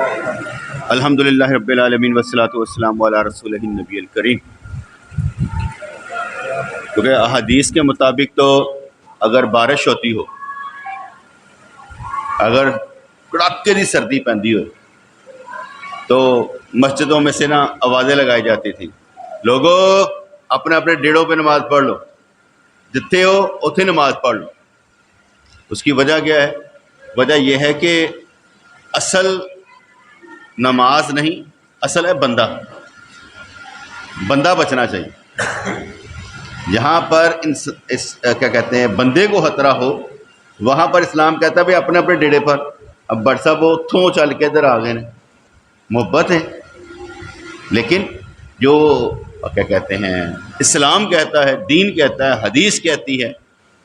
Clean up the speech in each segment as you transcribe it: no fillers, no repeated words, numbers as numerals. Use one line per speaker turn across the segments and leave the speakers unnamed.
الحمدللہ رب العالمین والصلاۃ والسلام علی رسولہ النبی الکریم۔ کیونکہ احادیث کے مطابق تو اگر بارش ہوتی ہو، اگر کڑاکے دی سردی پیندی ہو تو مسجدوں میں سے نا آوازیں لگائی جاتی تھیں، لوگوں اپنے اپنے ڈیڑوں پہ نماز پڑھ لو، جتنے ہو اتنے نماز پڑھ لو۔ اس کی وجہ کیا ہے؟ وجہ یہ ہے کہ اصل نماز نہیں، اصل ہے بندہ بچنا چاہیے۔ جہاں پر کیا کہتے ہیں بندے کو خطرہ ہو، وہاں پر اسلام کہتا ہے بھائی اپنے اپنے ڈیڑے پر۔ اب بٹ صاحب وہ تھوں چل کے ادھر آ گئے ہیں، محبت ہے، لیکن جو کیا کہتے ہیں اسلام کہتا ہے، دین کہتا ہے، حدیث کہتی ہے،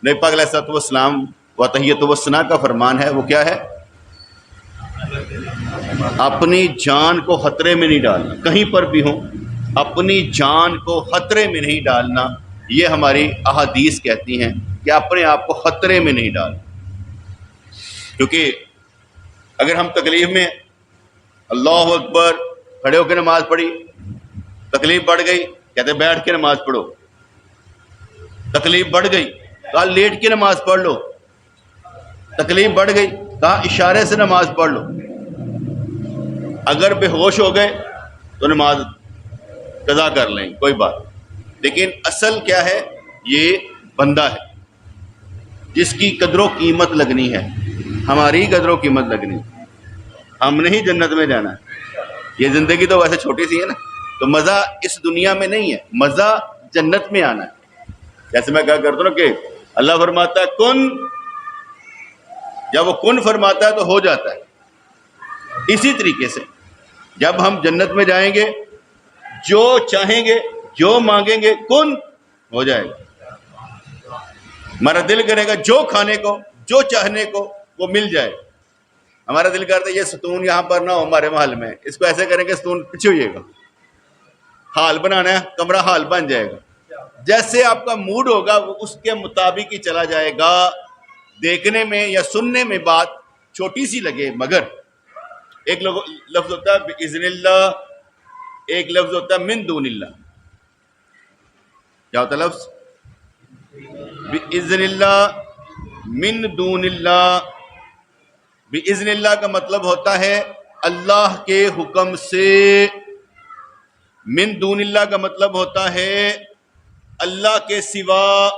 نبی پاک علیہ الصلوۃ والسلام و تحیۃ و ثنا کا فرمان ہے، وہ کیا ہے؟ اپنی جان کو خطرے میں نہیں ڈالنا، کہیں پر بھی ہوں اپنی جان کو خطرے میں نہیں ڈالنا۔ یہ ہماری احادیث کہتی ہیں کہ اپنے آپ کو خطرے میں نہیں ڈالنا۔ کیونکہ اگر ہم تکلیف میں اللہ اکبر کھڑے ہو کے نماز پڑھی، تکلیف بڑھ گئی، کہتے بیٹھ کے نماز پڑھو، تکلیف بڑھ گئی کہا لیٹ کے نماز پڑھ لو، تکلیف بڑھ گئی کہا اشارے سے نماز پڑھ لو۔ اگر بے ہوش ہو گئے تو نماز قضا کر لیں، کوئی بات۔ لیکن اصل کیا ہے؟ یہ بندہ ہے جس کی قدر و قیمت لگنی ہے، ہماری قدر و قیمت لگنی ہے۔ ہم نے ہی جنت میں جانا ہے۔ یہ زندگی تو ویسے چھوٹی سی ہے نا، تو مزہ اس دنیا میں نہیں ہے، مزہ جنت میں آنا ہے۔ جیسے میں کہا کرتا ہوں نا کہ اللہ فرماتا ہے کن، جب وہ کن فرماتا ہے تو ہو جاتا ہے۔ اسی طریقے سے جب ہم جنت میں جائیں گے، جو چاہیں گے، جو مانگیں گے، کن ہو جائے گا۔ ہمارا دل کرے گا جو کھانے کو، جو چاہنے کو وہ مل جائے۔ ہمارا دل کرتا ہے یہ ستون یہاں پر نہ ہو ہمارے محل میں، اس کو ایسے کریں کہ ستون پیچھے ہوئے گا، حال بنانا ہے، کمرہ حال بن جائے گا۔ جیسے آپ کا موڈ ہوگا وہ اس کے مطابق ہی چلا جائے گا۔ دیکھنے میں یا سننے میں بات چھوٹی سی لگے، مگر ایک لفظ ہوتا ہے بِإِذْنِ اللہ، ایک لفظ ہوتا ہے من دون اللہ۔ کیا ہوتا ہے لفظ؟ بِإِذْنِ اللہ من دون اللہ۔ بِإِذْنِ اللہ کا مطلب ہوتا ہے اللہ کے حکم سے، من دون اللہ کا مطلب ہوتا ہے اللہ کے سوا۔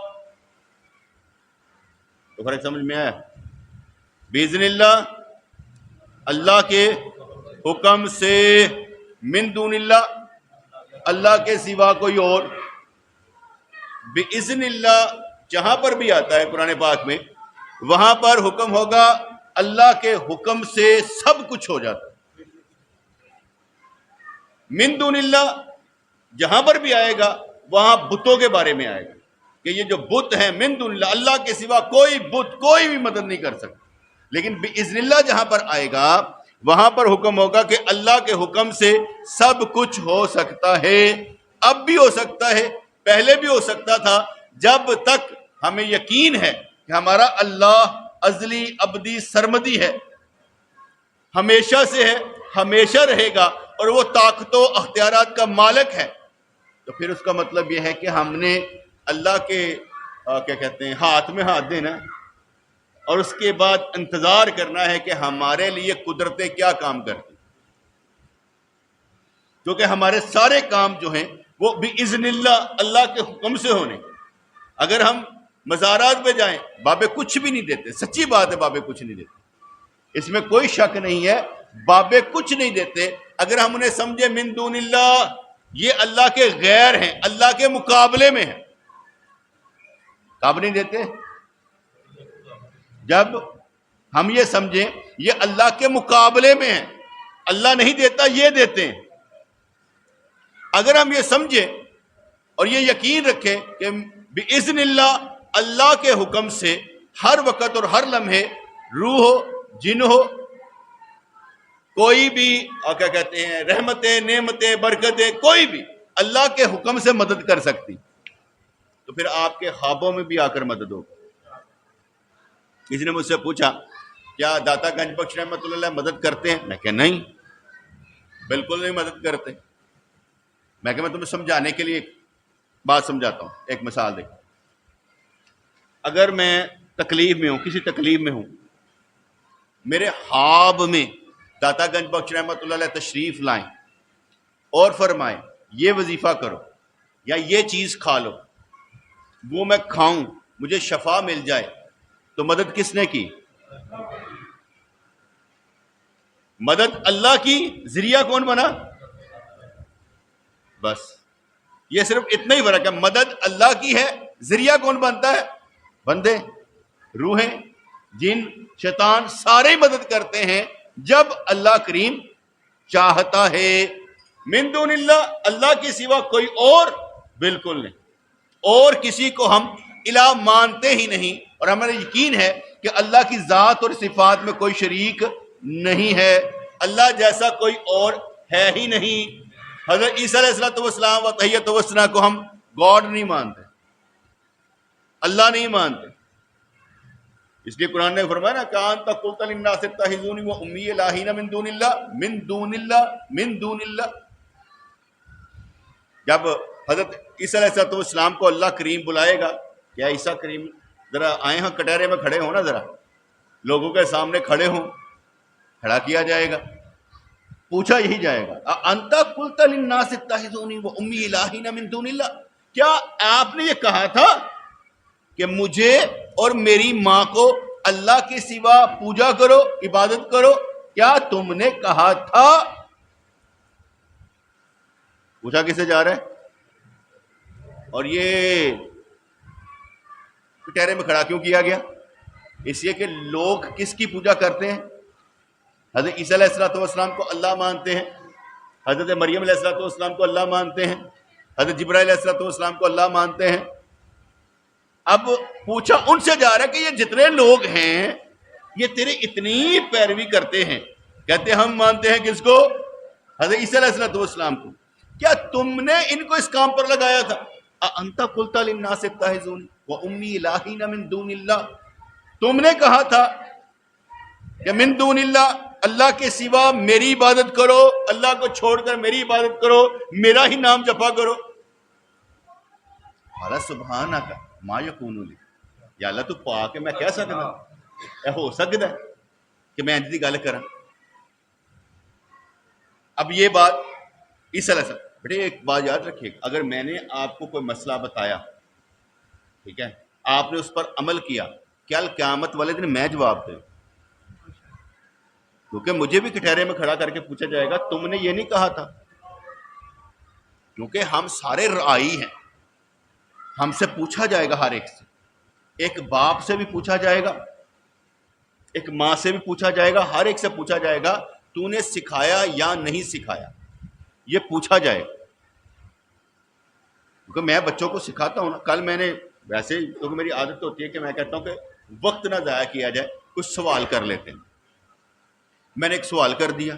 تو فرق سمجھ میں آیا؟ بِإِذْنِ اللہ اللہ کے حکم سے، من دون اللہ اللہ کے سوا کوئی اور۔ بِإِذْنِ اللہ جہاں پر بھی آتا ہے قرآن پاک میں، وہاں پر حکم ہوگا اللہ کے حکم سے سب کچھ ہو جاتا ہے۔ من دون اللہ جہاں پر بھی آئے گا وہاں بتوں کے بارے میں آئے گا کہ یہ جو بت ہیں من دون اللہ، اللہ کے سوا کوئی بت کوئی بھی مدد نہیں کر سکتا۔ لیکن بِإِذْنِ اللہ جہاں پر آئے گا وہاں پر حکم ہوگا کہ اللہ کے حکم سے سب کچھ ہو سکتا ہے۔ اب بھی ہو سکتا ہے، پہلے بھی ہو سکتا تھا، جب تک ہمیں یقین ہے کہ ہمارا اللہ ازلی ابدی سرمدی ہے، ہمیشہ سے ہے، ہمیشہ رہے گا، اور وہ طاقت و اختیارات کا مالک ہے۔ تو پھر اس کا مطلب یہ ہے کہ ہم نے اللہ کے کیا کہتے ہیں ہاتھ میں ہاتھ دینا ہے، اور اس کے بعد انتظار کرنا ہے کہ ہمارے لیے قدرتیں کیا کام کرتی، کیونکہ ہمارے سارے کام جو ہیں وہ بِإِذْنِ اللہ اللہ کے حکم سے ہونے۔ اگر ہم مزارات پہ جائیں، بابے کچھ بھی نہیں دیتے، سچی بات ہے بابے کچھ نہیں دیتے، اس میں کوئی شک نہیں ہے، بابے کچھ نہیں دیتے۔ اگر ہم انہیں سمجھے من دون اللہ، یہ اللہ کے غیر ہیں، اللہ کے مقابلے میں ہیں، کعب نہیں دیتے۔ جب ہم یہ سمجھیں یہ اللہ کے مقابلے میں ہیں، اللہ نہیں دیتا یہ دیتے ہیں، اگر ہم یہ سمجھیں اور یہ یقین رکھیں کہ بِإِذْنِ اللہ اللہ کے حکم سے ہر وقت اور ہر لمحے روح ہو، جن ہو، کوئی بھی کیا کہتے ہیں رحمتیں، نعمتیں، برکتیں، کوئی بھی اللہ کے حکم سے مدد کر سکتی، تو پھر آپ کے خوابوں میں بھی آ کر مدد ہوگی۔ کسی نے مجھ سے پوچھا کیا داتا گنج بخش رحمۃ اللہ علیہ مدد کرتے ہیں؟ میں کہا نہیں، بالکل نہیں مدد کرتے. میں تمہیں سمجھانے کے لیے ایک بات سمجھاتا ہوں, ایک مثال دیکھ. اگر میں تکلیف میں ہوں, کسی تکلیف میں ہوں, میرے خواب میں داتا گنج بخش رحمۃ اللہ علیہ تشریف لائیں اور فرمائیں یہ وظیفہ کرو یا یہ چیز کھا لو, وہ میں کھاؤں, مجھے شفا مل جائے, تو مدد کس نے کی؟ مدد اللہ کی, ذریعہ کون بنا؟ بس یہ صرف اتنا ہی فرق ہے. مدد اللہ کی ہے, ذریعہ کون بنتا ہے؟ بندے, روحیں, جن, شیطان, سارے مدد کرتے ہیں جب اللہ کریم چاہتا ہے. من دون اللہ, اللہ کے سوا کوئی اور بالکل نہیں, اور کسی کو ہم الہ مانتے ہی نہیں, اور ہمارا یقین ہے کہ اللہ کی ذات اور صفات میں کوئی شریک نہیں ہے. اللہ جیسا کوئی اور ہے ہی نہیں. حضرت عیسیٰ علیہ السلام و تحیۃ و ثنا کو ہم گاڈ نہیں مانتے, اللہ نہیں مانتے. اس لیے قرآن نے فرمایا نا کہ انت قلت للناس اتخذونی و امی الہین من دون اللہ, من دون اللہ, من دون اللہ. جب حضرت عیسیٰ علیہ السلام کو اللہ کریم بلائے گا, کیا عیسیٰ کریم ذرا آئے ہاں, کٹہرے میں کھڑے ہوں نا, ذرا لوگوں کے سامنے کھڑے ہوں, کھڑا کیا جائے گا, پوچھا یہی جائے گا انت قلت للناس اتخذونی و امی الہین من دون اللہ, کیا آپ نے یہ کہا تھا کہ مجھے اور میری ماں کو اللہ کے سوا پوجا کرو, عبادت کرو؟ کیا تم نے کہا تھا؟ پوچھا کسے جا رہا ہے؟ اور یہ کٹہرے میں کھڑا کیوں کیا گیا؟ اس لیے کہ لوگ کس کی پوجا کرتے ہیں؟ حضرت عیسیٰ علیہ السلام کو اللہ مانتے ہیں, حضرت مریم علیہ السلام کو اللہ مانتے ہیں, حضرت جبرائیل علیہ السلام کو اللہ مانتے ہیں. اب پوچھا ان سے جا رہا ہے کہ یہ جتنے لوگ ہیں یہ تیرے اتنی پیروی کرتے ہیں, کہتے ہم مانتے ہیں کس کو؟ حضرت عیسیٰ علیہ السلام کو. کیا تم نے ان کو اس کام پر لگایا تھا؟ انت قلت للناس اتخذونی و امی الہین من دون اللہ, تم نے کہا تھا کہ من دون اللہ, اللہ کے سوا میری عبادت کرو, اللہ کو چھوڑ کر میری عبادت کرو, میرا ہی نام جپا کرو. قال سبحانک ما یکون لی, یا اللہ تو پاک ہے, میں کہہ سکتا, اے ہو سکتا ہے کہ میں انج دی گل کراں. اب یہ بات عیسیٰ علیہ السلام, بیٹے ایک بات یاد رکھیے, اگر میں نے آپ کو کوئی مسئلہ بتایا, ٹھیک ہے, آپ نے اس پر عمل کیا, کل قیامت والے دن میں جواب دوں, کیونکہ مجھے بھی کٹہرے میں کھڑا کر کے پوچھا جائے گا تم نے یہ نہیں کہا تھا. کیونکہ ہم سارے رائی ہیں, ہم سے پوچھا جائے گا, ہر ایک سے, ایک باپ سے بھی پوچھا جائے گا, ایک ماں سے بھی پوچھا جائے گا, ہر ایک سے پوچھا جائے گا تو نے سکھایا یا نہیں سکھایا, یہ پوچھا جائے گا. کیونکہ میں بچوں کو سکھاتا ہوں نا, کل میں نے ویسے, کیونکہ میری عادت ہوتی ہے کہ میں کہتا ہوں کہ وقت نہ ضائع کیا جائے, کچھ سوال کر لیتے ہیں. میں نے ایک سوال کر دیا,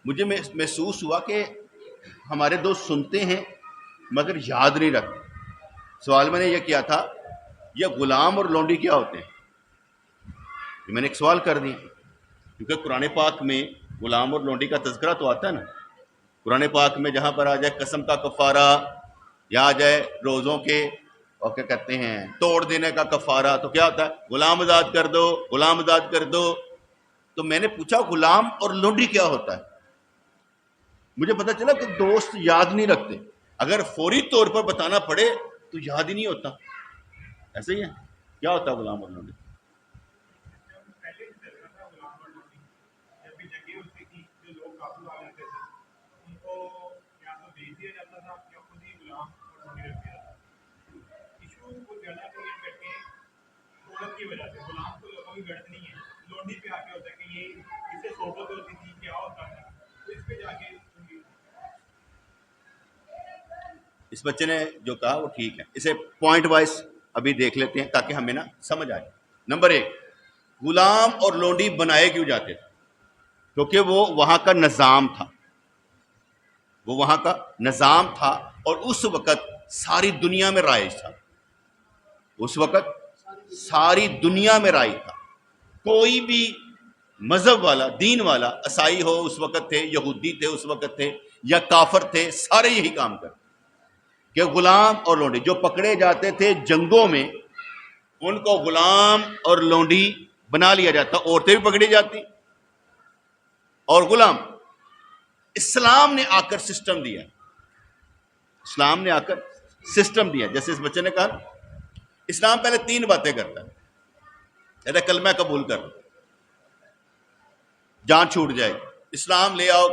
مجھے محسوس ہوا کہ ہمارے دوست سنتے ہیں مگر یاد نہیں رکھتے. سوال میں نے یہ کیا تھا, یہ غلام اور لونڈی کیا ہوتے ہیں؟ یہ میں نے ایک سوال کر دیا, کیونکہ قرآن پاک میں غلام اور لونڈی کا تذکرہ تو آتا ہے نا. قرآن پاک میں جہاں پر آ جائے قسم کا کفارہ, یا آ جائے روزوں کے اور کیا کہتے ہیں توڑ دینے کا کفارہ, تو کیا ہوتا ہے؟ غلام آزاد کر دو, غلام آزاد کر دو. تو میں نے پوچھا غلام اور لونڈی کیا ہوتا ہے؟ مجھے پتا چلا کہ دوست یاد نہیں رکھتے, اگر فوری طور پر بتانا پڑے تو یاد ہی نہیں ہوتا. ایسے ہی ہے, کیا ہوتا ہے غلام اور لونڈی؟ اس بچے نے جو کہا وہ ٹھیک ہے, اسے پوائنٹ وائز ابھی دیکھ لیتے ہیں تاکہ ہمیں نا سمجھ آئے. نمبر 1, غلام اور لونڈی بنائے کیوں جاتے تھے؟ کیونکہ وہ وہاں کا نظام تھا, وہ وہاں کا نظام تھا, اور اس وقت ساری دنیا میں رائج تھا, اس وقت ساری دنیا میں رائج تھا. کوئی بھی مذہب والا، دین والا، عیسائی ہو اس وقت تھے، یہودی تھے اس وقت تھے، یا کافر تھے، سارے یہی کام کرتے کہ غلام اور لونڈی جو پکڑے جاتے تھے جنگوں میں، ان کو غلام اور لونڈی بنا لیا جاتا، عورتیں بھی پکڑی جاتی اور غلام۔ اسلام نے آ کر سسٹم دیا، اسلام نے آ کر سسٹم دیا، جیسے اس بچے نے کہا نا، اسلام پہلے 3 باتیں کرتا ہے، کہتا ہے کلمہ قبول کر، جان چھوٹ جائے گی، اسلام لے آؤ،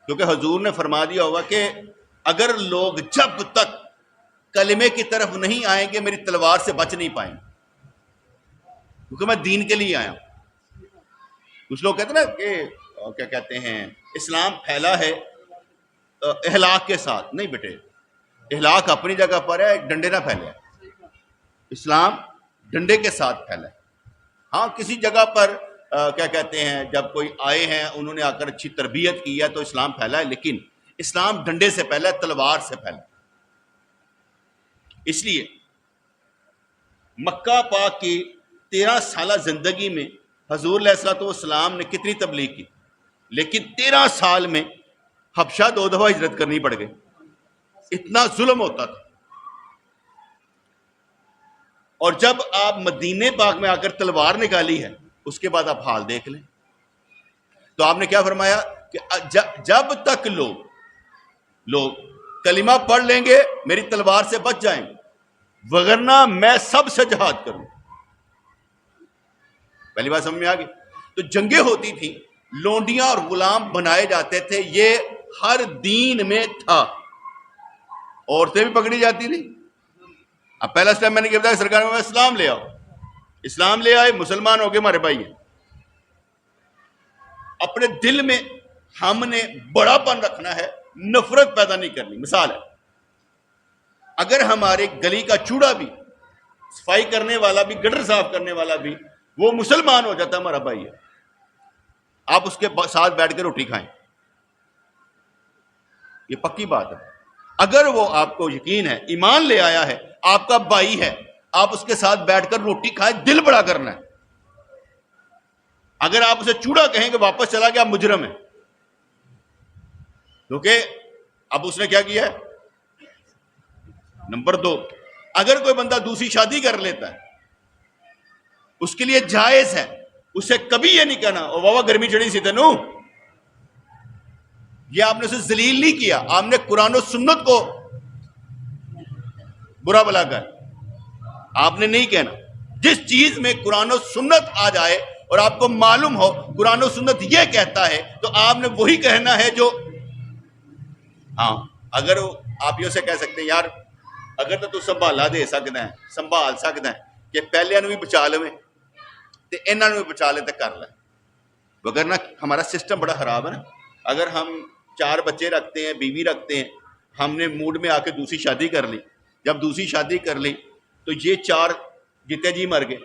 کیونکہ حضور نے فرما دیا ہوگا کہ اگر لوگ جب تک کلمے کی طرف نہیں آئیں گے میری تلوار سے بچ نہیں پائیں گے، کیونکہ میں دین کے لیے آیا ہوں۔ کچھ لوگ کہتے ہیں نا کہ کیا کہتے ہیں اسلام پھیلا ہے اخلاق کے ساتھ، نہیں بیٹے، اخلاق اپنی جگہ پر ہے، ڈنڈے نہ پھیلے، اسلام ڈنڈے کے ساتھ پھیلا ہے۔ ہاں کسی جگہ پر کیا کہتے ہیں جب کوئی آئے ہیں انہوں نے آ کر اچھی تربیت کی ہے تو اسلام پھیلا ہے، لیکن اسلام ڈنڈے سے پھیلا ہے، تلوار سے پھیلا ہے۔ اس لیے مکہ پاک کی 13 سالہ زندگی میں حضور علیہ الصلوۃ والسلام نے کتنی تبلیغ کی، لیکن 13 سال میں حبشہ 2 دفعہ ہجرت کرنی پڑ گئی، اتنا ظلم ہوتا تھا۔ اور جب آپ مدینے پاک میں آ کر تلوار نکالی ہے اس کے بعد آپ حال دیکھ لیں، تو آپ نے کیا فرمایا کہ جب تک لوگ کلمہ پڑھ لیں گے میری تلوار سے بچ جائیں گے، وگرنہ میں سب سے جہاد کروں۔ پہلی بات سمجھ میں آ گئی؟ تو جنگیں ہوتی تھیں، لونڈیاں اور غلام بنائے جاتے تھے، یہ ہر دین میں تھا، عورتیں بھی پکڑی جاتی تھیں۔ اب پہلا سٹیپ میں نے کیا بتایا، سرکار میں اسلام لے آؤ، اسلام لے آئے، مسلمان ہو گئے، ہمارے بھائی ہیں۔ اپنے دل میں ہم نے بڑا پن رکھنا ہے، نفرت پیدا نہیں کرنی۔ مثال ہے، اگر ہمارے گلی کا چوڑا بھی، صفائی کرنے والا بھی، گٹر صاف کرنے والا بھی وہ مسلمان ہو جاتا ہے، ہمارا بھائی ہے، آپ اس کے ساتھ بیٹھ کے روٹی کھائیں، یہ پکی بات ہے۔ اگر وہ آپ کو یقین ہے، ایمان لے آیا ہے، آپ کا بھائی ہے، آپ اس کے ساتھ بیٹھ کر روٹی کھائیں، دل بڑا کرنا ہے۔ اگر آپ اسے چوڑا کہیں کہ واپس چلا گیا، مجرم ہے، کیونکہ اب اس نے کیا کیا ہے۔ نمبر 2، اگر کوئی بندہ دوسری شادی کر لیتا ہے اس کے لیے جائز ہے، اسے کبھی یہ نہیں کہنا او بابا گرمی چڑھی سی تینوں، یہ آپ نے اسے ذلیل نہیں کیا، آپ نے قرآن و سنت کو برا بلا کر آپ نے نہیں کہنا۔ جس چیز میں قرآن و سنت آ جائے اور آپ کو معلوم ہو قرآن و سنت یہ کہتا ہے تو آپ نے وہی کہنا ہے جو، ہاں اگر آپ یہ سے کہہ سکتے ہیں یار اگر تو سنبھالا دے سکتا ہے، سنبھال سکتا ہے کہ پہلے بھی بچا لویں تو انہوں نے بھی بچا لے تو کر لیں، وگرنہ ہمارا سسٹم بڑا خراب ہے نا۔ اگر ہم 4 بچے رکھتے ہیں، بیوی رکھتے ہیں، ہم نے موڈ میں آ کے دوسری شادی کر لی، جب دوسری شادی کر لی تو یہ 4 جیتے جی مر گئے،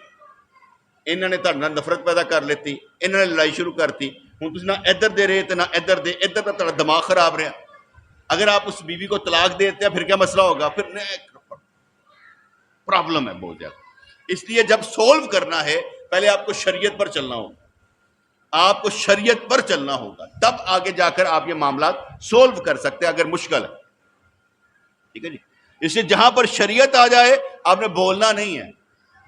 انہوں نے تھوڑے نال نفرت پیدا کر لیتی، انہوں نے لڑائی شروع کرتی، ہوں تسی نہ ادھر دے رہے تو نہ ادھر دے، ادھر کا تھوڑا دماغ خراب رہا۔ اگر آپ اس بیوی کو طلاق دیتے ہیں پھر کیا مسئلہ ہوگا، پھر پرابلم ہے بہت زیادہ۔ اس لیے جب سولو کرنا ہے پہلے آپ کو شریعت پر چلنا ہوگا، آپ کو شریعت پر چلنا ہوگا، تب آگے جا کر آپ یہ معاملات سولو کر سکتے ہیں اگر مشکل ہے، ٹھیک ہے جی۔ اس لیے جہاں پر شریعت آ جائے آپ نے بولنا نہیں ہے،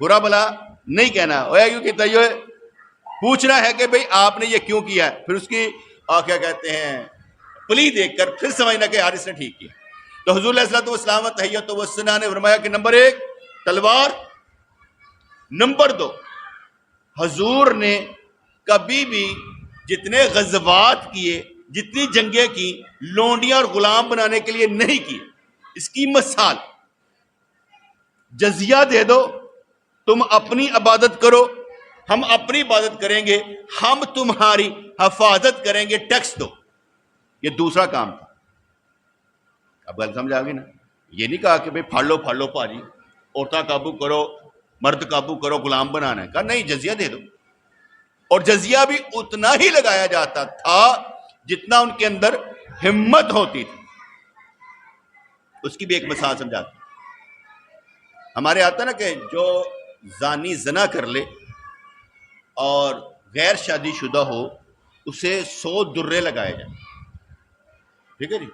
برا بلا نہیں کہنا، کیوں کہتا ہے، پوچھنا ہے کہ بھئی آپ نے یہ کیوں کیا ہے، پھر اس کی کیا کہتے ہیں پلی دیکھ کر پھر سمجھنا کہ یار اس نے ٹھیک کیا۔ تو حضور علیہ الصلوۃ والسلام تحیۃ والثناء نے فرمایا کہ نمبر 1 تلوار، نمبر 2 حضور نے کبھی بھی جتنے غزوات کیے، جتنی جنگیں کی، لونڈیاں اور غلام بنانے کے لیے نہیں کی۔ اس کی مثال، جزیہ دے دو، تم اپنی عبادت کرو، ہم اپنی عبادت کریں گے، ہم تمہاری حفاظت کریں گے، ٹیکس دو، یہ دوسرا کام تھا۔ اب گل سمجھ آ گئی نا؟ یہ نہیں کہا کہ بھئی پھاڑ لو پاجی، عورتیں قابو کرو، مرد قابو کرو، غلام بنانا ہے، کہا نہیں جزیہ دے دو۔ اور جزیہ بھی اتنا ہی لگایا جاتا تھا جتنا ان کے اندر ہمت ہوتی تھی۔ اس کی بھی ایک مثال سمجھاتا ہوں۔ ہمارے آتا نا کہ جو زانی زنا کر لے اور غیر شادی شدہ ہو اسے 100 درے لگائے جائیں. ٹھیک ہے جی,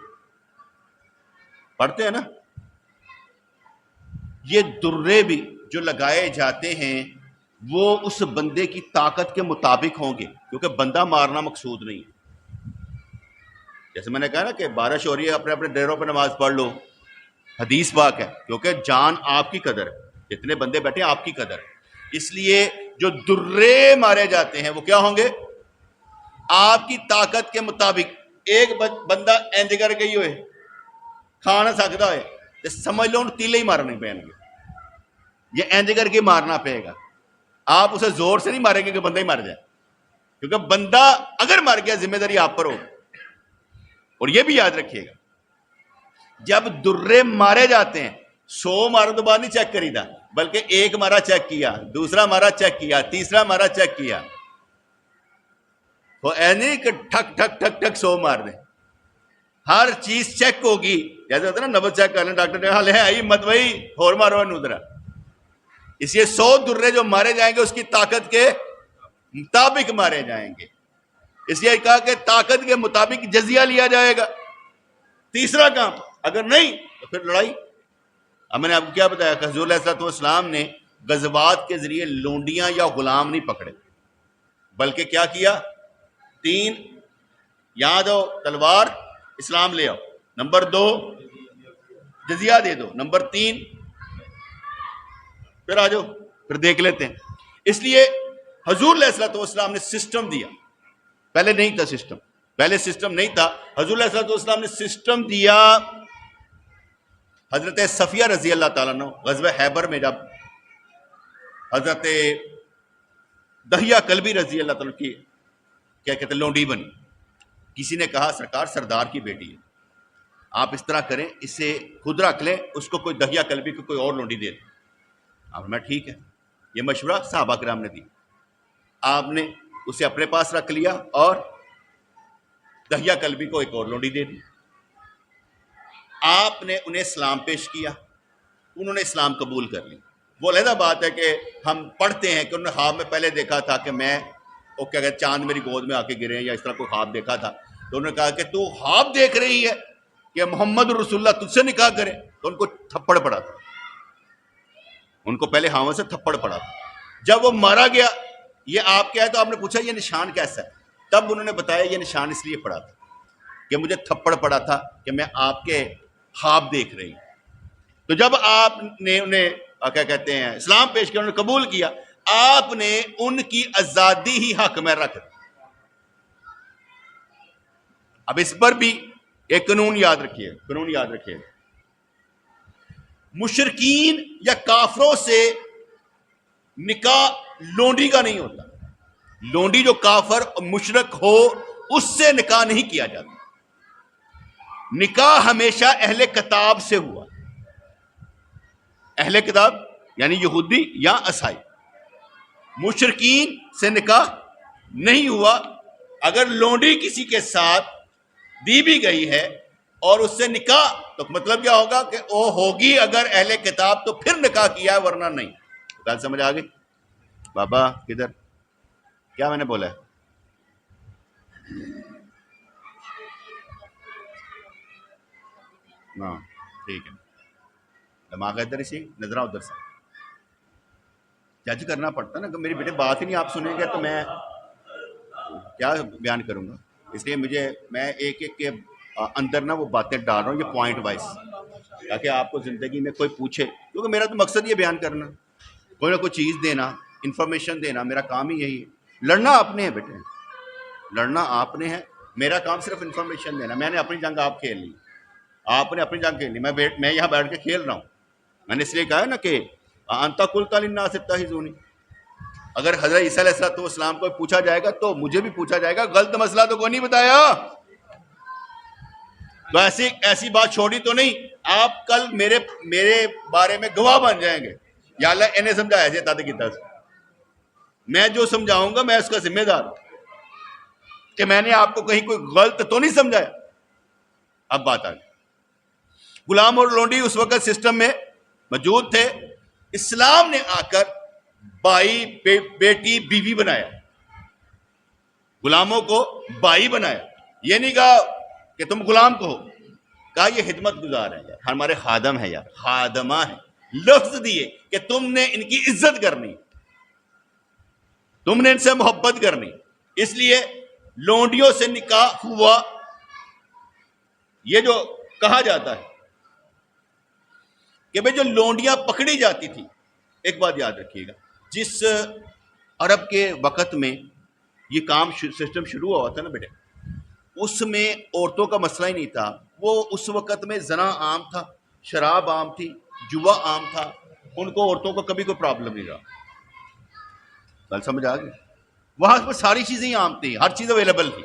پڑھتے ہیں نا. یہ درے بھی جو لگائے جاتے ہیں وہ اس بندے کی طاقت کے مطابق ہوں گے, کیونکہ بندہ مارنا مقصود نہیں ہے. جیسے میں نے کہا نا کہ بارش ہو رہی ہے, اپنے اپنے ڈیروں پہ نماز پڑھ لو, حدیث پاک ہے, کیونکہ جان آپ کی قدر ہے, جتنے بندے بیٹھے آپ کی قدر ہے. اس لیے جو درے مارے جاتے ہیں وہ کیا ہوں گے؟ آپ کی طاقت کے مطابق. ایک بندہ اینج کر گئی ہوئے کھا نہ سکتا ہوئے تو سمجھ لو تیلے ہی مارنے پڑیں گے, یہ اینج کر کے مارنا پڑے گا. آپ اسے زور سے نہیں ماریں گے کہ بندہ ہی مر جائے, کیونکہ بندہ اگر مر گیا ذمہ داری آپ پر ہوگی. اور یہ بھی یاد رکھیے گا, جب درے مارے جاتے ہیں 100 ماروں تو بعد نہیں چیک کری تھا, بلکہ ایک مارا چیک کیا, دوسرا مارا چیک کیا, تیسرا مارا چیک کیا. تو ایسے کہ ٹھک ٹھک ٹھک ٹھک 100 مار دیں, ہر چیز چیک ہوگی. جیسے ہوتا ہے نا نبض چیک کر لیں, ڈاکٹر نے حال ہے آئی مت وہی اور مارو نودرا. اس لیے 100 درے جو مارے جائیں گے اس کی طاقت کے مطابق مارے جائیں گے. اس لیے کہا کہ طاقت کے مطابق جزیہ لیا جائے گا. تیسرا کام, اگر نہیں تو پھر لڑائی. اب میں نے آپ کو کیا بتایا کہ حضور علیہ السلام نے غزوات کے ذریعے لونڈیاں یا غلام نہیں پکڑے, بلکہ کیا کیا؟ 3 یاد ہو, تلوار اسلام لے آؤ, نمبر 2 جزیہ دے دو, نمبر 3 پھر آ جاؤ, پھر دیکھ لیتے ہیں. اس لیے حضور علیہ السلام نے سسٹم دیا. پہلے نہیں تھا سسٹم, پہلے سسٹم نہیں تھا. حضور علیہ السلام نے سسٹم دیا. حضرت صفیہ رضی اللہ تعالیٰ عنہ غزوہ خیبر میں جب حضرت دہیہ کلبی رضی اللہ تعالیٰ کی کیا کہتے ہیں لونڈی بنی, کسی نے کہا سرکار سردار کی بیٹی ہے, آپ اس طرح کریں اسے خود رکھ لیں, اس کو کوئی دہیہ کلبی کو کوئی اور لونڈی دے دیں. آپ میں ٹھیک ہے, یہ مشورہ صحابہ کرام نے دی. آپ نے اسے اپنے پاس رکھ لیا اور دہیہ کلبی کو ایک اور لونڈی دے دی. آپ نے انہیں اسلام پیش کیا, انہوں نے اسلام قبول کر لی. وہ علیحدہ بات ہے کہ ہم پڑھتے ہیں کہ انہوں نے خواب میں پہلے دیکھا تھا کہ میں وہ کیا کہتے چاند میری گود میں آ کے گرے, یا اس طرح کوئی خواب دیکھا تھا. تو انہوں نے کہا کہ تو خواب دیکھ رہی ہے کہ محمد رسول اللہ تجھ سے نکاح کرے. تو ان کو تھپڑ پڑا تھا, ان کو پہلے ہاں سے تھپڑ پڑا تھا. جب وہ مارا گیا, یہ آپ کیا ہے, تو آپ نے پوچھا یہ نشان کیسا ہے؟ تب انہوں نے بتایا یہ نشان اس لیے پڑا تھا کہ مجھے تھپڑ پڑا تھا کہ میں آپ کے خواب دیکھ رہی ہوں. تو جب آپ نے انہیں کیا کہتے ہیں اسلام پیش کیا, انہوں نے قبول کیا, آپ نے ان کی آزادی ہی حق میں رکھ دی. اب اس پر بھی ایک قانون یاد رکھیے, قانون یاد رکھیے. مشرکین یا کافروں سے نکاح لونڈی کا نہیں ہوتا. لونڈی جو کافر اور مشرک ہو اس سے نکاح نہیں کیا جاتا. نکاح ہمیشہ اہل کتاب سے ہوا. اہل کتاب یعنی یہودی یا عیسائی. مشرکین سے نکاح نہیں ہوا. اگر لونڈی کسی کے ساتھ دی بھی گئی ہے اور اس سے نکاح, تو مطلب کیا ہوگا کہ وہ ہوگی اگر اہل کتاب تو پھر نکاح کیا ہے, ورنہ نہیں. بات سمجھ آ گئی؟ بابا کدھر, کیا میں نے بولا ہے؟ ہاں ٹھیک ہے, دماغ ادھر اسی نظرہ ادھر سے. جج کرنا پڑتا نا, کہ میری بیٹے بات ہی نہیں آپ سنیں گے تو میں کیا بیان کروں گا. اس لیے میں ایک ایک کے اندر نا وہ باتیں ڈال رہا ہوں, یہ پوائنٹ وائز, تاکہ آپ کو زندگی میں کوئی پوچھے, کیونکہ میرا تو مقصد یہ بیان کرنا, کوئی نہ کوئی چیز دینا, انفارمیشن دینا, میرا کام ہی یہی ہے. لڑنا آپ نے ہے بیٹے, لڑنا آپ نے ہے, میرا کام صرف انفارمیشن دینا. میں نے اپنی جنگ آپ کھیل لی, آپ نے اپنی جنگ کھیل لی, میں یہاں بیٹھ کے کھیل رہا ہوں. میں نے اس لیے کہا ہے نا کہ انتا قلت للناس اتخذونی. اگر حضرت عیسیٰ علیہ السلام کو پوچھا جائے گا تو مجھے بھی پوچھا جائے گا, غلط مسئلہ تو کوئی نہیں بتایا. تو ایسی بات چھوڑی تو نہیں. آپ کل میرے بارے میں گواہ بن جائیں گے, یا اللہ انہیں سمجھایا جائے تاکہ کتا سے. میں جو سمجھاؤں گا میں اس کا ذمہ دار ہوں کہ میں نے آپ کو کہیں کوئی غلط تو نہیں سمجھایا. اب بات آ گئی. غلام اور لونڈی اس وقت سسٹم میں موجود تھے. اسلام نے آ کر بھائی بیٹی بیوی بنایا. غلاموں کو بھائی بنایا. یہ نہیں کہا کہ تم غلام کہو، کہا یہ خدمت گزار ہیں یار، ہمارے خادم ہیں یار، خادمہ ہیں. لفظ دیے کہ تم نے ان کی عزت کرنی، تم نے ان سے محبت کرنی. اس لیے لونڈیوں سے نکاح ہوا. یہ جو کہا جاتا ہے کہ بھئی جو لونڈیاں پکڑی جاتی تھی، ایک بات یاد رکھیے گا، جس عرب کے وقت میں یہ کام سسٹم شروع ہوا تھا نا بیٹے، اس میں عورتوں کا مسئلہ ہی نہیں تھا. وہ اس وقت میں زنا عام تھا، شراب عام تھی، جوا عام تھا. ان کو عورتوں کو کبھی کوئی پرابلم نہیں رہا. بات سمجھ آ گئی؟ وہاں پر ساری چیزیں عام تھیں، ہر چیز اویلیبل تھی.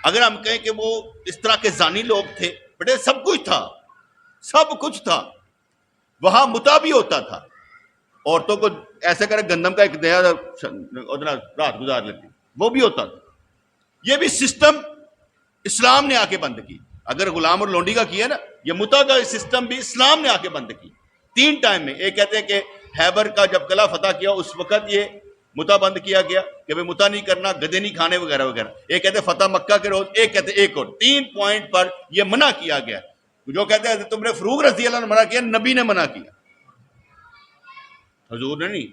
اگر ہم کہیں کہ وہ اس طرح کے زانی لوگ تھے، بیٹے سب کچھ تھا، سب کچھ تھا. وہاں متا بھی ہوتا تھا. عورتوں کو ایسے کرے گندم کا ایک نیا رات گزار لیتی، وہ بھی ہوتا تھا. یہ بھی سسٹم اسلام نے آ کے بند کی. اگر غلام اور لونڈی کا کیا نا، یہ متا کا سسٹم بھی اسلام نے آ کے بند کی 3 ٹائم میں. ایک کہتے ہیں کہ خیبر کا جب قلعہ فتح کیا اس وقت یہ متا بند کیا گیا کہ بھئی متا نہیں کرنا، گدے نہیں کھانے وغیرہ وغیرہ. ایک کہتے ہیں فتح مکہ کے روز، ایک کہتے ہیں ایک اور. 3 پوائنٹ پر یہ منع کیا گیا. جو کہتے ہیں تم نے فروغ رضی اللہ نے منع کیا، نبی نے منع کیا، حضور نے نہیں.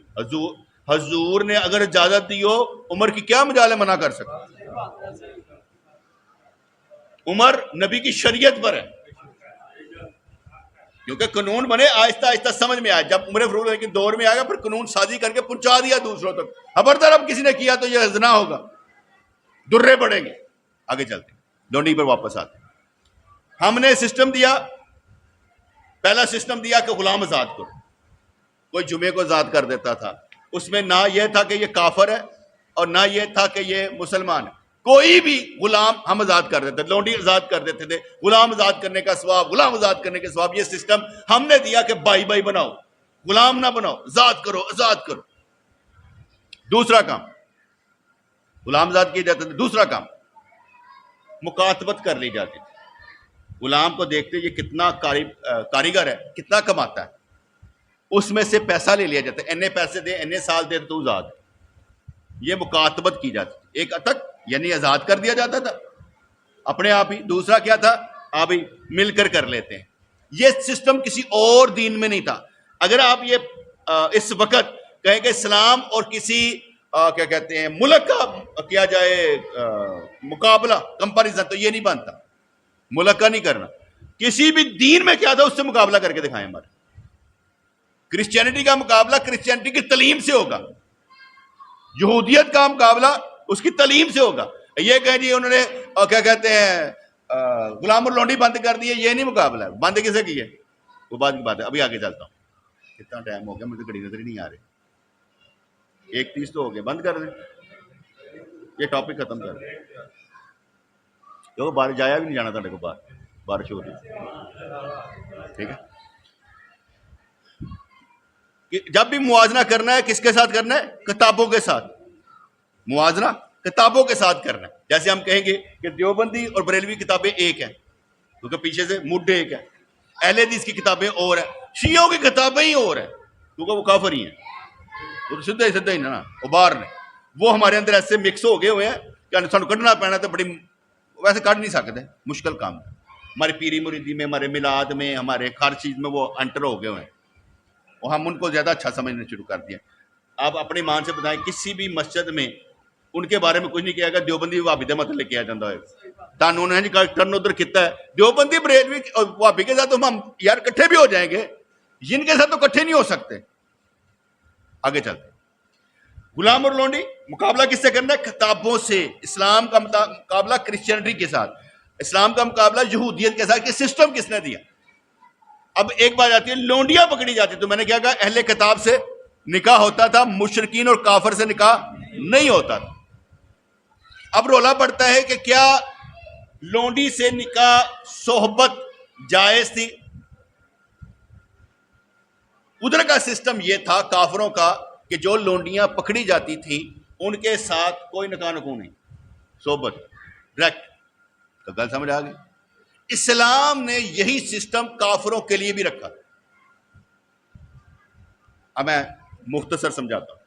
حضور نے اگر اجازت دی ہو، عمر کی کیا مجال ہے منع کر سکتا؟ عمر نبی کی شریعت پر ہے، کیونکہ قانون بنے آہستہ آہستہ سمجھ میں آیا. جب عمر فاروق کے دور میں آیا پھر قانون سازی کر کے پہنچا دیا دوسروں تک. خبردار اب کسی نے کیا تو یہ زنا ہوگا، درے پڑیں گے. آگے چلتے لونڈی پر واپس آتے. ہم نے سسٹم دیا، پہلا سسٹم دیا کہ غلام آزاد کرو. کوئی جمعے کو آزاد کر دیتا تھا. اس میں نہ یہ تھا کہ یہ کافر ہے اور نہ یہ تھا کہ یہ مسلمان ہے. کوئی بھی غلام ہم آزاد کر دیتے، لونڈی آزاد کر دیتے تھے. غلام آزاد کرنے کا ثواب، غلام آزاد کرنے کے ثواب. یہ سسٹم ہم نے دیا کہ بھائی بھائی بناؤ، غلام نہ بناؤ، آزاد کرو آزاد کرو. دوسرا کام غلام آزاد کیے جاتے تھے. دوسرا کام مکاتبت کر لی جاتی تھی. غلام کو دیکھتے یہ کتنا کاریگر ہے، کتنا کماتا ہے، اس میں سے پیسہ لے لیا جاتا ہے. اینے پیسے دے، اینے سال دے تو آزاد. یہ مکاتبت کی جاتی تھی. ایک عتق یعنی آزاد کر دیا جاتا تھا اپنے آپ ہی. دوسرا کیا تھا؟ آپ ہی مل کر لیتے ہیں. یہ سسٹم کسی اور دین میں نہیں تھا. اگر آپ یہ اس وقت کہیں کہ اسلام اور کسی کیا کہتے ہیں ملک کا کیا جائے مقابلہ، کمپیریزن، تو یہ نہیں بنتا. ملک کا نہیں کرنا. کسی بھی دین میں کیا تھا اس سے مقابلہ کر کے دکھائیں. ہمارے کرسچینٹی کا مقابلہ کرسچینٹی کی تعلیم سے ہوگا، یہودیت کا مقابلہ اس کی تعلیم سے ہوگا. یہ کہیں جی انہوں نے کیا کہتے ہیں غلام اور لونڈی بند کر دیے، یہ نہیں مقابلہ ہے. بند کسے کی ہے وہ بعد کی بات ہے. ابھی آگے چلتا ہوں. کتنا ٹائم ہو گیا مجھے گھڑی نظر ہی نہیں آ رہی. 1:30 تو ہو گیا. بند کر دیں، یہ ٹاپک ختم کر دیں. کیونکہ بارش جایا بھی نہیں جانا تھا کو باہر، بارش ہو رہی ہے. ٹھیک ہے، جب بھی موازنہ کرنا ہے کس کے ساتھ کرنا ہے؟ کتابوں کے ساتھ. موازنہ کتابوں کے ساتھ کرنا ہے. جیسے ہم کہیں گے کہ دیوبندی اور بریلوی کتابیں ایک ہیں کیونکہ پیچھے سے مڈ ایک ہے. اہل حدیث کی کتابیں اور ہیں، شیعوں کی کتابیں ہی اور ہیں کیونکہ وہ کافر ہی ہیں. وہ سدھا ہی نا ابار نے. وہ ہمارے اندر ایسے مکس ہو گئے ہوئے ہیں کہ سانو کڈنا پینا تو بڑی ویسے کڈ نہیں سکتے، مشکل کام ہے. ہماری پیری مریدی میں، ہمارے میلاد میں، ہمارے ہر چیز میں وہ انٹر ہو گئے ہوئے ہیں اور ہم ان کو زیادہ اچھا سمجھنا شروع کر دیا. آپ اپنی مان سے بتائیں کسی بھی مسجد میں ان کے بارے میں کچھ نہیں کیا گیا دیوبندی وہابی دے مت لے کے آ جاتا ہے. قانون ہے جی ٹرن ادھر کتا ہے دیوبندی بریلوی اور وہابی کے ساتھ ہم یار کٹھے بھی ہو جائیں گے، جن کے ساتھ تو کٹھے نہیں ہو سکتے. آگے چلتے. غلام اور لونڈی مقابلہ کس سے کرنا ہے؟ کتابوں سے. اسلام کا مقابلہ کرسچینٹی کے ساتھ، اسلام کا مقابلہ یہودیت کے ساتھ. کہ سسٹم کس نے دیا؟ اب ایک بات آتی ہے لونڈیاں پکڑی جاتی. تو میں نے کیا کہا؟ اہل کتاب سے نکاح ہوتا تھا، مشرکین اور کافر سے نکاح نہیں ہوتا تھا. اب رولا پڑتا ہے کہ کیا لونڈی سے نکاح صحبت جائز تھی؟ ادھر کا سسٹم یہ تھا کافروں کا کہ جو لونڈیاں پکڑی جاتی تھیں ان کے ساتھ کوئی نکاح نکوح نہیں، صحبت ڈائریکٹ. تو گل سمجھ آ گئی. اسلام نے یہی سسٹم کافروں کے لیے بھی رکھا. اب میں مختصر سمجھاتا ہوں.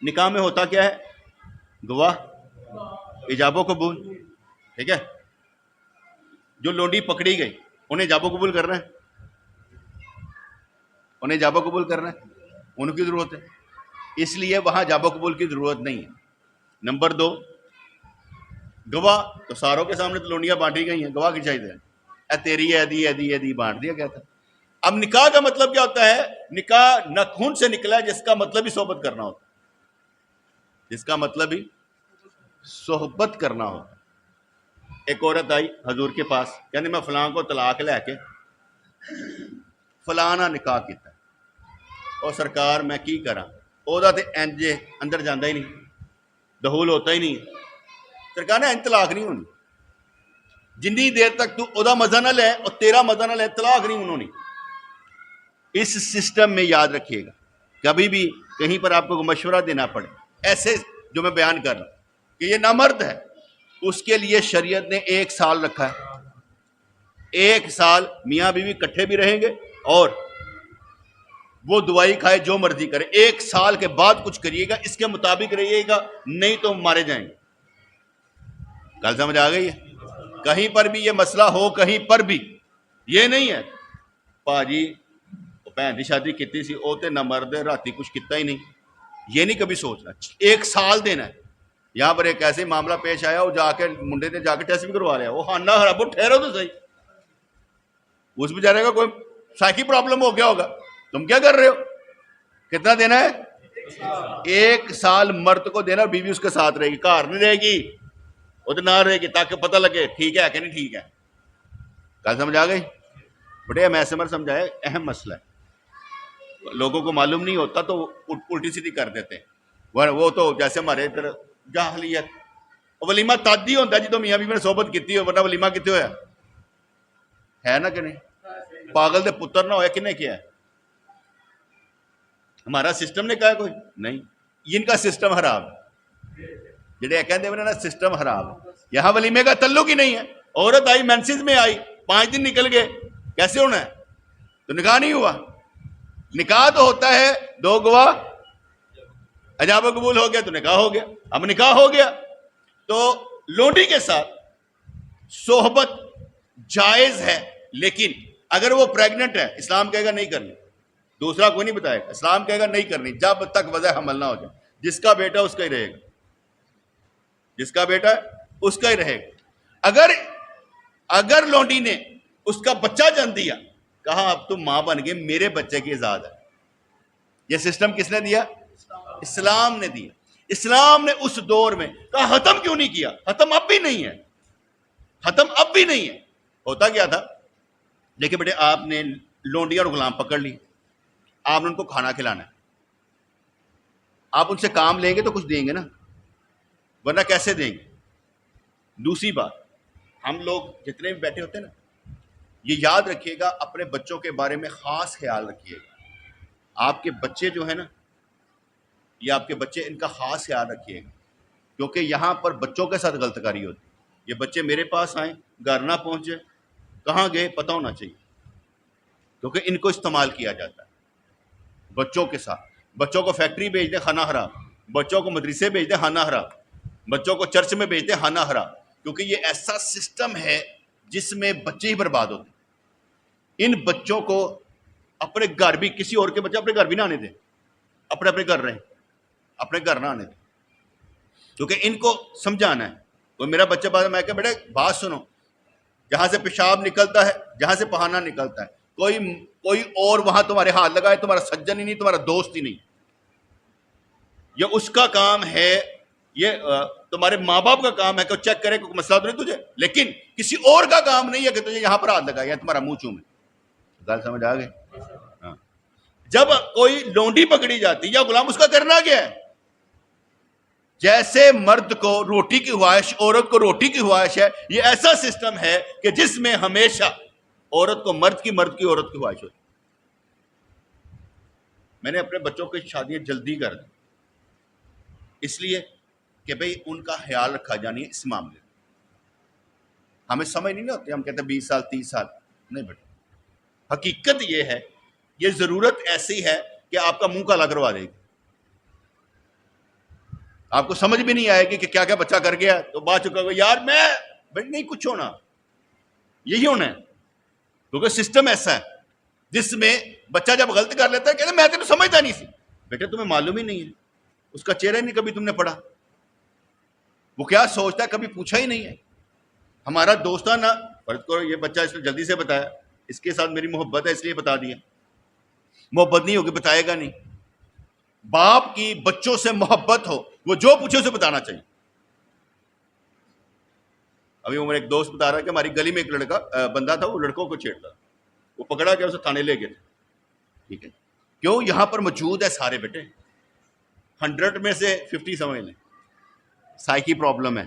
نکاح میں ہوتا کیا ہے؟ گواہ ایجاب و قبول. ٹھیک ہے, جو لونڈی پکڑی گئی انہیں ایجاب و قبول کرنا ہے, انہیں ایجاب و قبول کرنا ہے, ان کی ضرورت ہے, اس لیے وہاں ایجاب و قبول کی ضرورت نہیں ہے. نمبر 2, گواہ تو ساروں کے سامنے تو لونڈیاں بانٹی گئی ہیں, گواہ کی چاہیے اے تیری ہے, دی بانٹ دیا گیا تھا. اب نکاح کا مطلب کیا ہوتا ہے؟ نکاح نخون سے نکلا ہے جس کا مطلب ہی صحبت کرنا ہوتا ہے, جس کا مطلب ہی صحبت کرنا ہوتا ہے. ایک عورت آئی حضور کے پاس, کہنے میں فلاں کو طلاق لے کے فلانا نکاح کیتا ہے, اور سرکار میں کی کرا, اودا تے انجے اندر جاندہ ہی نہیں, دخول ہوتا ہی نہیں. سرکار نے طلاق نہیں ہونی, جنی دیر تک تو اودا مزہ نہ لے اور تیرا مزہ نہ لے, طلاق نہیں ہونی. اس سسٹم میں یاد رکھیے گا, کبھی بھی کہیں پر آپ کو مشورہ دینا پڑے, ایسے جو میں بیان کر رہا ہوں کہ یہ نامرد ہے, اس کے لیے شریعت نے 1 سال رکھا ہے. 1 سال میاں بیوی کٹھے بھی رہیں گے اور وہ دوائی کھائے جو مرضی کرے. 1 سال کے بعد کچھ کریے گا, اس کے مطابق رہیے گا, نہیں تو مارے جائیں گے. کل سمجھ آ گئی ہے؟ کہیں پر بھی یہ مسئلہ ہو, کہیں پر بھی یہ نہیں ہے پاجی بہن کی شادی کیتی سی او تے نہ مرد راتی کچھ کیتا ہی نہیں, یہ نہیں کبھی سوچنا. 1 سال دینا ہے. یہاں پر ایک ایسے معاملہ پیش آیا, وہ جا کے منڈے نے جا کے ٹیسٹ بھی کروا لیا, وہ ہانا خراب, وہ ٹھہرو تو صحیح, اس بیچارے کا کوئی سائیکی پرابلم ہو گیا ہوگا, تم کیا کر رہے ہو, کتنا دینا ہے؟ 1 سال مرد کو دینا, بیوی اس کے ساتھ رہے گی, گھر نہیں رہے گی, وہ تو نہ رہے گی, تاکہ پتہ لگے ٹھیک ہے کہ نہیں ٹھیک ہے. کل سمجھ آ گئی؟ بڑے میسمر سمجھائے, اہم مسئلہ ہے, لوگوں کو معلوم نہیں ہوتا تو الٹی سیدھی کر دیتے ہیں. وہ تو جیسے ہمارے ادھر جاہلیت, ولیمہ تادی ہوتا ہے جی تو میاں بیوی نے صحبت کیتی ہو, ورنہ ولیمہ کتنے ہوا ہے نا کہ نہیں؟ پاگل دے پتر نہ ہوئے کنے کیا ہے؟ ہمارا سسٹم نے کہا کوئی نہیں, ان کا سسٹم خراب ہے, جڑے کہتے ہیں نا سسٹم خراب ہے. یہاں ولیمے کا تعلق ہی نہیں ہے. عورت آئی مینسز میں آئی, 5 دن نکل گئے, کیسے ہونا ہے؟ تو نکاح نہیں ہوا. نکاح تو ہوتا ہے 2 گواہ, ایجاب و قبول ہو گیا تو نکاح ہو گیا. اب نکاح ہو گیا تو لونڈی کے ساتھ صحبت جائز ہے, لیکن اگر وہ پریگننٹ ہے اسلام کہے گا نہیں کرنی, دوسرا کوئی نہیں بتائے گا, اسلام کہے گا نہیں کرنی جب تک وضع حمل نہ ہو جائے. جس کا بیٹا اس کا ہی رہے گا, جس کا بیٹا اس کا ہی رہے گا. اگر لونڈی نے اس کا بچہ جن دیا, کہا اب تم ماں بن گئے, میرے بچے کی ازاد ہے. یہ سسٹم کس نے دیا؟ اسلام نے دیا. اسلام نے اس دور میں کہا ختم کیوں نہیں کیا؟ ختم اب بھی نہیں ہے, ختم اب بھی نہیں ہے. ہوتا کیا تھا, دیکھیں بیٹے آپ نے لونڈی اور غلام پکڑ لی, آپ نے ان کو کھانا کھلانا ہے, آپ ان سے کام لیں گے تو کچھ دیں گے نا, ورنہ کیسے دیں گے؟ دوسری بات, ہم لوگ جتنے بھی بیٹھے ہوتے ہیں نا, یہ یاد رکھیے گا, اپنے بچوں کے بارے میں خاص خیال رکھیے گا. آپ کے بچے جو ہیں نا, یہ آپ کے بچے, ان کا خاص خیال رکھیے گا, کیونکہ یہاں پر بچوں کے ساتھ غلط کاری ہوتی. یہ بچے میرے پاس آئیں, گھر نہ پہنچے, کہاں گئے پتہ ہونا چاہیے, کیونکہ ان کو استعمال کیا جاتا ہے بچوں کے ساتھ. بچوں کو فیکٹری بھیج دیں خانہ خراب, بچوں کو مدرسے بھیج دیں خانہ خراب, بچوں کو چرچ میں بھیج دیں خانہ خراب, کیونکہ یہ ایسا سسٹم ہے جس میں بچے ہی برباد ہوتے ہیں. ان بچوں کو اپنے گھر بھی, کسی اور کے بچے اپنے گھر بھی نہ آنے دیں, اپنے اپنے گھر رہیں, اپنے گھر نہ آنے دیں, کیونکہ ان کو سمجھانا ہے. کوئی میرا بچہ بات, میں کہ بیٹے بات سنو, جہاں سے پیشاب نکلتا ہے, جہاں سے پہانا نکلتا ہے, کوئی اور وہاں تمہارے ہاتھ لگائے, تمہارا سجن ہی نہیں, تمہارا دوست ہی نہیں, یہ اس کا کام ہے. یہ تمہارے ماں باپ کا کام ہے کہ چیک کرے کوئی مسئلہ تو نہیں تجھے, لیکن کسی اور کا کام نہیں ہے کہ تجھے یہاں پر ہاتھ لگایا یا تمہارا منہ چومے. گل سمجھ آ گئی؟ ہاں. جب کوئی لونڈی پکڑی جاتی یا غلام, اس کا کرنا کیا ہے؟ جیسے مرد کو روٹی کی خواہش, عورت کو روٹی کی خواہش ہے, یہ ایسا سسٹم ہے کہ جس میں ہمیشہ عورت کو مرد کی عورت کی خواہش ہوتی. میں نے اپنے بچوں کی شادیاں جلدی کر دی, اس لیے کہ بھئی ان کا خیال رکھا جانی ہے. اس معاملے ہمیں سمجھ نہیں ہوتی, ہم کہتے ہیں 20 سال 30 سال نہیں بیٹا, حقیقت یہ ہے, یہ ضرورت ایسی ہے کہ آپ کا منہ کالا کروا دے گی. آپ کو سمجھ بھی نہیں آئے گی کہ کیا کیا بچہ کر گیا, تو بعد چکا گا یار میں نہیں کچھ ہونا, یہی ہونا ہے. کیونکہ سسٹم ایسا ہے جس میں بچہ جب غلط کر لیتا ہے کہتے ہیں میں تو سمجھتا نہیں سی. بیٹے تمہیں معلوم ہی نہیں ہے, اس کا چہرہ نہیں کبھی تم نے پڑھا, وہ کیا سوچتا ہے کبھی پوچھا ہی نہیں ہے. ہمارا دوستانہ فرض کرو یہ بچہ اس نے جلدی سے بتایا, اس کے ساتھ میری محبت ہے اس لیے بتا دیا, محبت نہیں ہوگی بتائے گا نہیں. باپ کی بچوں سے محبت ہو, وہ جو پوچھے اسے بتانا چاہیے. ابھی وہ میرا ایک دوست بتا رہا ہے کہ ہماری گلی میں ایک لڑکا بندہ تھا, وہ لڑکوں کو چھیڑتا, وہ پکڑا گیا, اسے تھانے لے گئے. ٹھیک ہے, کیوں یہاں پر موجود ہے سارے بیٹے, 100 میں سے 50 سمجھ لیں سائیکی پرابلم ہے.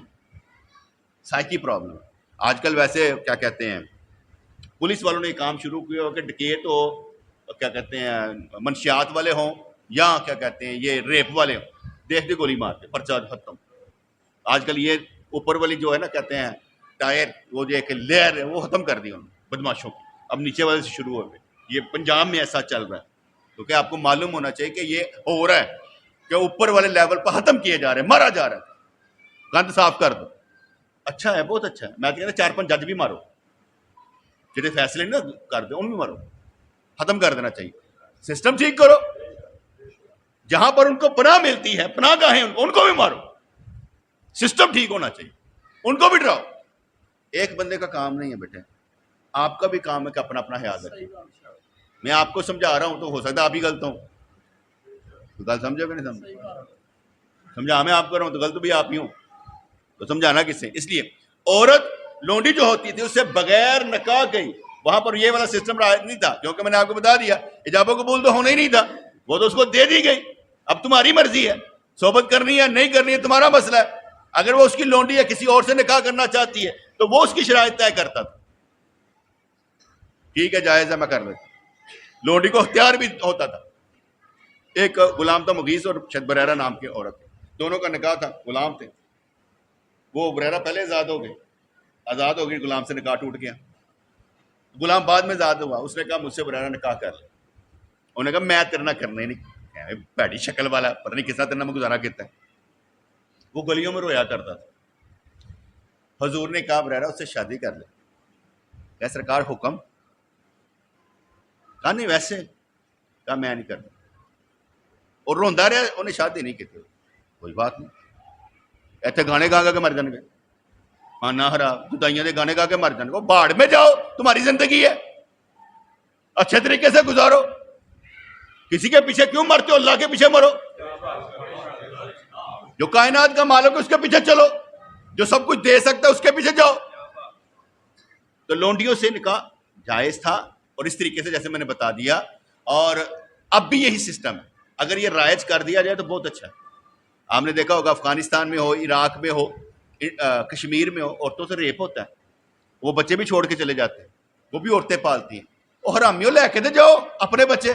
سائیکی پرابلم آج کل ویسے کیا کہتے ہیں پولیس والوں نے یہ کام شروع کیا ہو کہ ڈکیت ہو, کیا کہتے ہیں منشیات والے ہوں, یا کیا کہتے ہیں یہ ریپ والے ہوں, دیکھ دے گولی مارتے پرچہ ختم. آج کل یہ اوپر والی جو ہے نا کہتے ہیں ٹائر, وہ جو ایک لیئر ہے وہ ختم کر دی انہوں نے بدماشوں کی, اب نیچے والے سے شروع ہو گئے. یہ پنجاب میں ایسا چل رہا ہے, کیونکہ آپ کو معلوم ہونا چاہیے کہ یہ ہو رہا ہے کہ اوپر والے لیول پر ختم کیے جا رہے ہیں, مارا جا رہا ہے. گند صاف کر دو, اچھا ہے, بہت اچھا ہے. میں تو کہتا 4-5 جج بھی مارو, جہاں فیصلے نہ کر دیں ان بھی مارو, ختم کر دینا چاہیے. سسٹم ٹھیک کرو, جہاں پر ان کو پناہ ملتی ہے, پناہ گاہیں ان کو بھی مارو. سسٹم ٹھیک ہونا چاہیے, ان کو بھی ڈراؤ. ایک بندے کا کام نہیں ہے بیٹے, آپ کا بھی کام ہے کہ اپنا اپنا خیال رکھیں. میں آپ کو سمجھا رہا ہوں تو ہو سکتا ہے آپ ہی غلط ہوں, تو غلط سمجھو کہ نہیں سمجھا میں آپ کر رہا ہوں تو غلط بھی آپ ہی ہوں, تو سمجھانا کس سے. اس لیے عورت لونڈی جو ہوتی تھی اس سے بغیر نکاح گئی, وہاں پر یہ والا سسٹم رائج نہیں تھا, کیونکہ میں نے آپ کو بتا دیا حجاب و قبول تو ہونا ہی نہیں تھا, وہ تو اس کو دے دی گئی. اب تمہاری مرضی ہے, صحبت کرنی ہے نہیں کرنی ہے تمہارا مسئلہ ہے. اگر وہ اس کی لونڈی یا کسی اور سے نکاح کرنا چاہتی ہے تو وہ اس کی شرائط طے کرتا تھا, ٹھیک ہے جائز ہے میں کر لیتا. لونڈی کو اختیار بھی ہوتا تھا. ایک غلام تھا مغیث اور شد بریرہ نام کی عورت, دونوں کا نکاح تھا, غلام تھے. وہ بریرہ پہلے آزاد ہو گئے, آزاد ہو گئی, غلام سے نکاح ٹوٹ گیا. غلام بعد میں آزاد ہوا, اس نے کہا مجھ سے بریرہ نکاح کر لے. انہوں نے کہا میں تیرے نہ کرنا ہی نہیں, بیٹی شکل والا, پتہ نہیں کس طرح تیرے میں گزارا کہتا ہے. وہ گلیوں میں رویا کرتا تھا. حضور نے کہا بریرہ اس سے شادی کر لے. کہا سرکار حکم. کہا نہیں ویسے. کہا میں نہیں کرتا, اور روندا رہا, انہیں شادی نہیں کی. کوئی بات نہیں, ایتھے گانے گا کے مر جان گے, مانا ہرا جدائیاں دے گانے گا کے مر جان گے. باڑ میں جاؤ, تمہاری زندگی ہے, اچھے طریقے سے گزارو. کسی کے پیچھے کیوں مرتے ہو, اللہ کے پیچھے مرو. جو کائنات کا مالک ہے اس کے پیچھے چلو, جو سب کچھ دے سکتا ہے اس کے پیچھے جاؤ. تو لونڈیوں سے نکاح جائز تھا, اور اس طریقے سے جیسے میں نے بتا دیا. اور اب بھی یہی سسٹم ہے, اگر یہ رائج کر دیا جائے تو بہت اچھا ہے. آپ نے دیکھا ہوگا افغانستان میں ہو, عراق میں ہو, کشمیر میں ہو, عورتوں سے ریپ ہوتا ہے. وہ بچے بھی چھوڑ کے چلے جاتے ہیں, وہ بھی عورتیں پالتی ہیں. اور حرامیوں لے کے دے جاؤ اپنے بچے.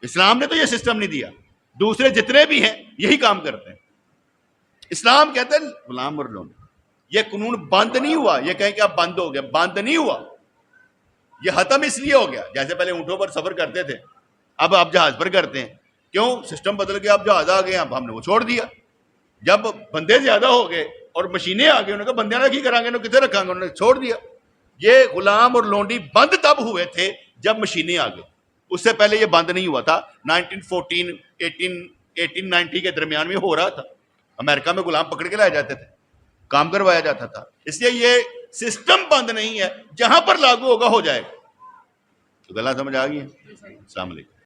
اسلام نے تو یہ سسٹم نہیں دیا, دوسرے جتنے بھی ہیں یہی کام کرتے ہیں. اسلام کہتے ہیں غلام اور لونڈی. یہ قانون بند نہیں ہوا, یہ کہیں کہ اب بند ہو گیا, بند نہیں ہوا. یہ ختم اس لیے ہو گیا, جیسے پہلے اونٹوں پر سفر کرتے تھے, اب آپ جہاز پر کرتے ہیں. کیوں؟ سسٹم بدل گیا, اب جہاز آ گئے, اب ہم نے وہ چھوڑ دیا. جب بندے زیادہ ہو گئے اور مشینیں آ گئی, انہوں نے کہا بندے نہ کی کریں گے, انہوں کتنے رکھیں گے, انہوں نے چھوڑ دیا. یہ غلام اور لونڈی بند تب ہوئے تھے جب مشینیں آ گئی. اس سے پہلے یہ بند نہیں ہوا تھا. 1914 1890 کے درمیان میں ہو رہا تھا. امریکہ میں غلام پکڑ کے لائے جاتے تھے, کام کروایا جاتا تھا. اس لیے یہ سسٹم بند نہیں ہے, جہاں پر لاگو ہوگا ہو جائے گا. تو غلط سمجھ آ گئی ہے. السلام علیکم.